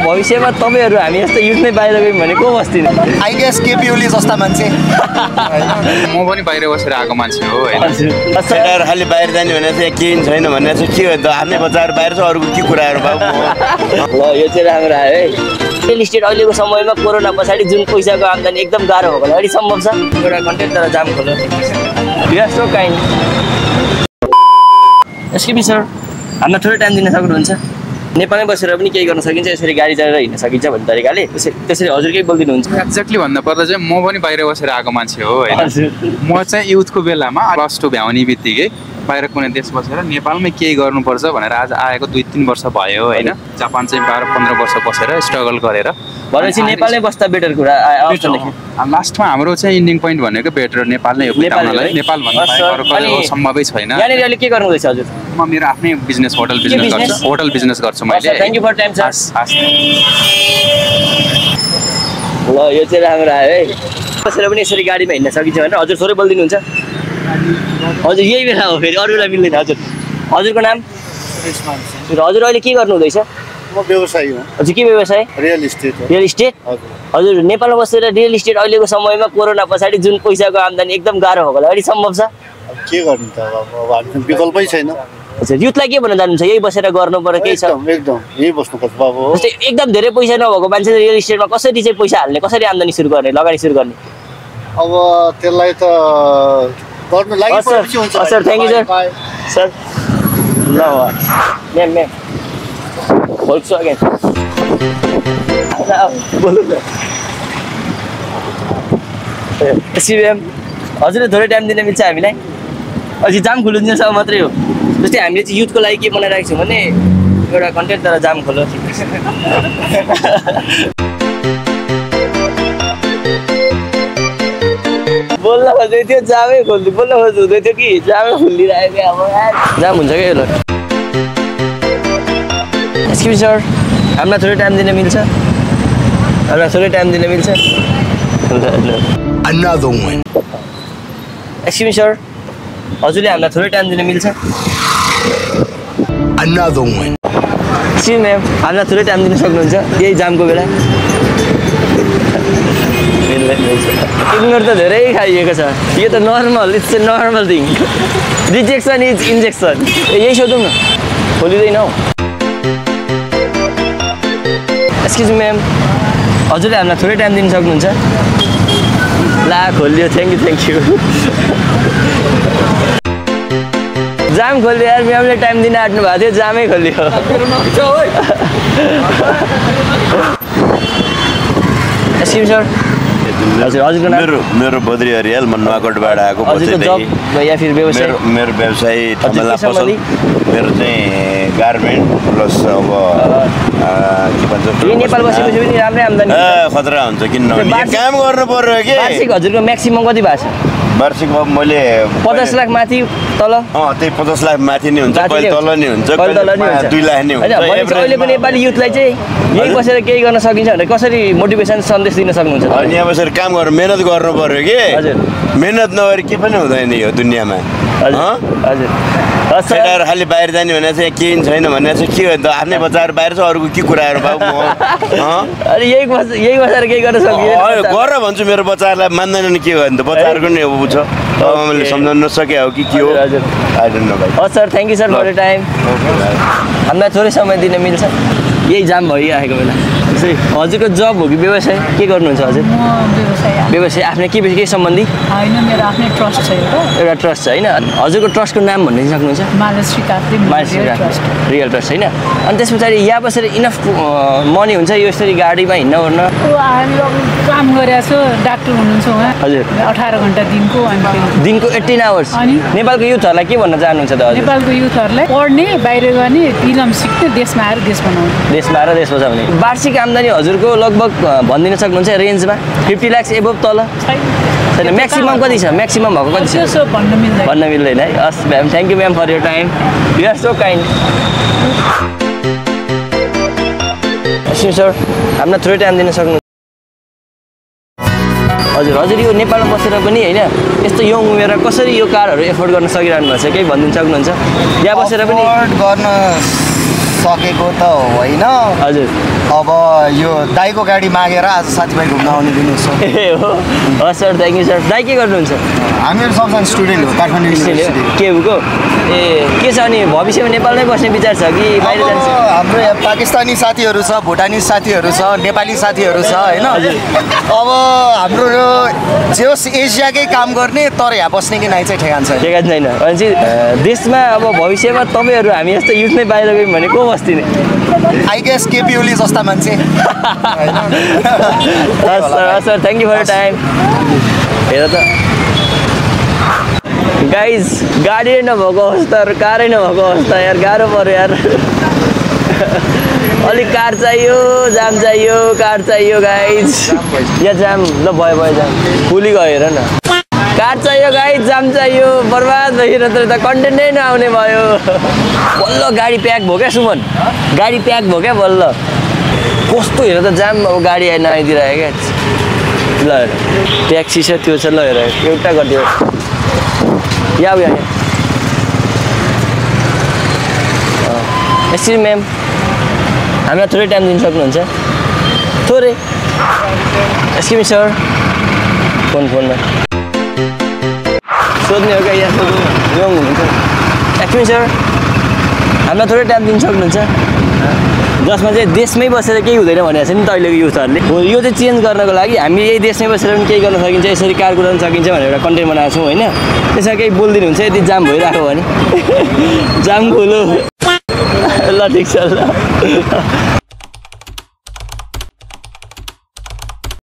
भविष्यमा तपाईहरु हामी यस्तो युथ नै बाहिर गयौं भने को बस्दिन आई गेस केपी ओली जस्ता मान्छे म पनि बाहिर बसेर आएको मान्छे हो हैन केटाहरु खाली बाहिर जाने भने चाहिँ केही छैन भन्ने चाहिँ के हो त आफ्नै बच्चाहरु बाहिर छ अरूको के कुराहरु बाबु ल यो चाहिँ राम्रो आयो है रियल इस्टेट अहिलेको समयमा कोरोना पछाडि जुन पैसाको आम्दानी एकदम गाह्रो भएको होला अलि सम्भव छ एउटा कन्टेन्ट तर जाम खोल्नु you are so kind excuse me sir हामीलाई थोरै टाइम दिन सक्नुहुन्छ नेपालमै बसेर पनि केही गर्न सकिन्छ यसरी गाडी चलाएर हिँड्न सकिन्छ भन्ने तरिकाले त्यसरी हजुर केही बोल्दिनुहुन्छ एक्ज्याक्टली भन्दा पर्दा चाहिँ म पनि बाहिर बसेर आएको मान्छे हो हैन म चाहिँ युथको बेलामा प्लस 2 भ्याउने बित्तिकै बाहिर कुनै देश बसेर नेपालमै केही गर्नुपर्छ भनेर आज आएको 2-3 वर्ष भयो हैन जापान चाहिँ 12-15 वर्ष बसेर स्ट्रगल गरेर भनेपछि नेपालमै बस्दा बेटर कुरा लास्टमा हाम्रो चाहिँ इन्डिङ पोइन्ट भनेको बेटर नेपाल नै हो भेटाउनलाई नेपाल भन्दा अरु कहिले सम्भवै छैन यहाँनिर अहिले के गर्नु हुँदैछ हजुर म मेरो आफ्नै बिजनेस होटल बिजनेस गर्छु मैले thank you for time sir ल यो चाहिँ राम्रो आयो है बसेर पनि यसरी गाडीमा हिँड्न सकिन्छ भनेर हजुर थोरै बोल्दिनुहुन्छ हजुर यही बेला हो फेरि अरूलाई मिल्दैन हजुरको नाम हजुर अहिले के गर्नु हुँदैछ म व्यवसायी हो हजुर के व्यवसाय रियल इस्टेट हजुर नेपालमा बसेर रियल इस्टेट अहिलेको समयमा कोरोना पछाडि जुन पैसाको आम्दानी एकदम गाह्रो भएको होला अलि सम्भव छ के गर्नु त अब हामीसँग विकल्पै छैन हजुर युथलाई के भन्न चाहनुहुन्छ यही बसेर गर्नु पर्यो केही छ एकदम यही बस्नुपर्छ बाबु जस्तै एकदम धेरै पैसा नभएको मान्छेले रियल इस्टेटमा कसरी चाहिँ पैसा हाल्ने कसरी आम्दानी सुरु गर्ने लगानी सुरु गर्ने अब त्यसलाई त गर्नु लागि पर्छ हुन्छ सर थ्यांक यू सर ल म्याम Volkswagen. बोल्नु न सिबिएम हजुरले थोरै टाइम दिन मिल्छ हामीलाई अझै जाम खुलिदिन्छ मात्रै हो जस्तै हामीले चाहिँ युथको लागि के बनाइरहेको छौँ भने एउटा कन्टेन्ट तर जाम खोल्नु बोल्न खोज्दै थियो जामै खोल्नु बोल्न खोज्दै थियो कि जामै खुलिरहेको अब जाम हुन्छ क्या यो एक्सक्युज सर हामीलाई थोरै टाइम दिन मिल्छ Another one. एक्सक्युज सर हजुरले हामीलाई थोरै टाइम दिन मिल्छ Another one. सी म्याम हामीलाई थोरै टाइम दिन सक्नुहुन्छ यही जामको बेला इग्नोर त धेरै खाइएको छ यो त normal it's a normal thing rejection is injection यही सोधौँ न खोलिँदैन हौ एक्सक्युज म्याम हजुरले हामीलाई थोरै टाइम दिन सक्नुहुन्छ ला खोलियो थ्याङ्क यू जाम खोल्यो यार म्यामले टाइम दिन आँट्नु भएको थियो जामै खोल्यो एक्सक्युज सर हजुरको नाम मेरो बद्री हरियाल म नुवाकोटबाट आएको हजुरको जब या फिर व्यवसाय मेरो व्यवसाय ठमेला पसल मेरो चाहिँ गार्मेन्ट प्लस अब के भन्छ यही नेपाल बसेपछि पनि राम्रै आम्दानी खतरा हुन्छ किन काम गर्नु पर्यो के वार्षिक हजुरको म्याक्सिमम कति भएको छ वार्षिक मैले 50 लाख माथि तल त्यही 50 लाख माथि नै हुन्छ कहिले तल नै हुन्छ 2 लाख नै हुन्छ अहिले पनि नेपाली युथलाई चाहिँ यही बसेर केही गर्न सकिन्छ भनेर कसरी मोटिभेसन सन्देश दिन सक्नुहुन्छ अनि यहाँ बसेर काम गर्नु मेहनत गर्नु पर्यो के हजुर मेहनत नगरी के पनि हुँदैन यो दुनियाँमा हजुर केटाहरु खालि बाहिर जाने भने चाहिँ केही छैन भन्ने चाहिँ के हो त आफ्नै बच्चाहरु बाहिर छ अरूको के कुराहरु बाबु अरे यही बसेर केही गर्न सकिँदैन गर भन्छु मेरो बच्चाहरुलाई मान्दैनन् के गर्ने त बच्चाहरुको नि उ छ मैले सम्झाउन नसके हो कि के हो आई डोन्ट नो भाइ sir thank you sir for the time हामीलाई थोरै समय दिन मिल्छ यही जाम भइरहेको बेला हजुरको जब हो कि व्यवसाय के गर्नुहुन्छ हजुर व्यवसाय आफ्नै के सम्बन्धी हैन मेरो आफ्नै ट्रस्ट छ एउटा ट्रस्ट छ हैन हजुरको ट्रस्टको नाम भन्ने सक्नुहुन्छ मालश्री कार्तिक रियल ट्रस्ट हैन अनि त्यसपछि यहाँ बसेर इनफ मनी हुन्छ यो यसरी गाडीमा हिँड्न ओर्न हामी काम गरेको छु डाक्टर हुनुहुन्छ उहाँ हजुर 18 घण्टा दिनको दिनको 18 आवर्स नेपालको युथहरुलाई के भन्न चाहनुहुन्छ त हजुर नेपालको युथहरुलाई पढ्ने बाहिर गर्ने इलम सिक्ने देशमा आएर देश बनाउने बचाउने वार्षिक आम्दानी हजुरको लगभग भनिदिन सक्नुहुन्छ रेन्जमा 50 लाख एबोभ तल छैन म्याक्सिमम कति छ म्याक्सिमम भएको कति छ भन्न मिल्दैन है हस् ma'am thank you ma'am for your time you are so kind sir हामीलाई थोरै टाइम दिन सक्नुहुन्छ हजुर यो नेपालमा बसेर पनि हैन यस्तो यङ उमेरमा कसरी यो कारहरु एफोर्ड गर्न सकिरहनु भएको छ केही भनिदिन सक्नुहुन्छ यहाँ बसेर पनि एफोर्ड गर्न सकेको त होइन हजुर अब यो दाईको गाडी मागेर आज साथीभाइ घुम्न आउने दिन यसो ए हो हस् सर थ्याङ्क यू सर दाइ के गर्नुहुन्छ हामीहरू सबजना स्टुडेन्ट हो काठमाडौँ युनिभर्सिटी केहुको ए के छ अनि भविष्यमा नेपालमै बस्ने विचार छ कि बाहिर अब जान्छ हाम्रो यहाँ पाकिस्तानी साथीहरू छ भुटानी साथीहरू छ नेपाली साथीहरू छ होइन अब हाम्रो यो जे होस् एसियाकै काम गर्ने तर यहाँ बस्ने कि नाइ चाहिँ ठेगान छैन ठेगान छैन भनेपछि देशमा अब भविष्यमा तपाईँहरू हामी जस्तो युथ नै बाहिर गयौँ भने को बस्दिने आई गेस केपी ओली जस्ता मान्छे हस् sir thank you for your time हेर त गाइज गाडी नभएको अवस्था कारै नभएको अवस्था यार गाह्रो पऱ्यो यार अलिक कार चाहियो जाम चाहियो कार चाहियो गाइज या जाम ल भयो जाम फुली गयो हेर न कार चाहियो गाइज जाम चाहियो बर्बाद भइरह त कन्टेन्टै नआउने भयो बल्ल गाडी प्याक भयो क्या सुमन गाडी प्याक भयो क्या बल्ल कस्तो हेर त जाम अब गाडी नआइदिरहेको क्या ल हेर ट्याक्सी छ त्यो छ ल हेर एउटा गरिदियो या एक्सक्युज म्याम हामीलाई थोरै टाइम दिन सक्नुहुन्छ थोरै एक्सक्युज मी सर फोनमा सोध्ने हो क्या यहाँ सोध्नु यङ हुनुहुन्छ एक्सक्युज सर हामीलाई थोरै टाइम दिन सक्नुहुन्छ जसमा चाहिँ देशमै बसेर केही हुँदैन भनेको छ नि त अहिलेको युथहरूले हो यो चाहिँ चेन्ज गर्नको लागि हामी यही देशमै बसेर पनि केही गर्न सकिन्छ यसरी कार कुदाउन सकिन्छ भनेर एउटा कन्टेन्ट बनाएको छौँ होइन त्यसमा केही बोलिदिनुहुन्छ यदि जाम भइरहेको भने जाम खोलो ल ठिक छ ल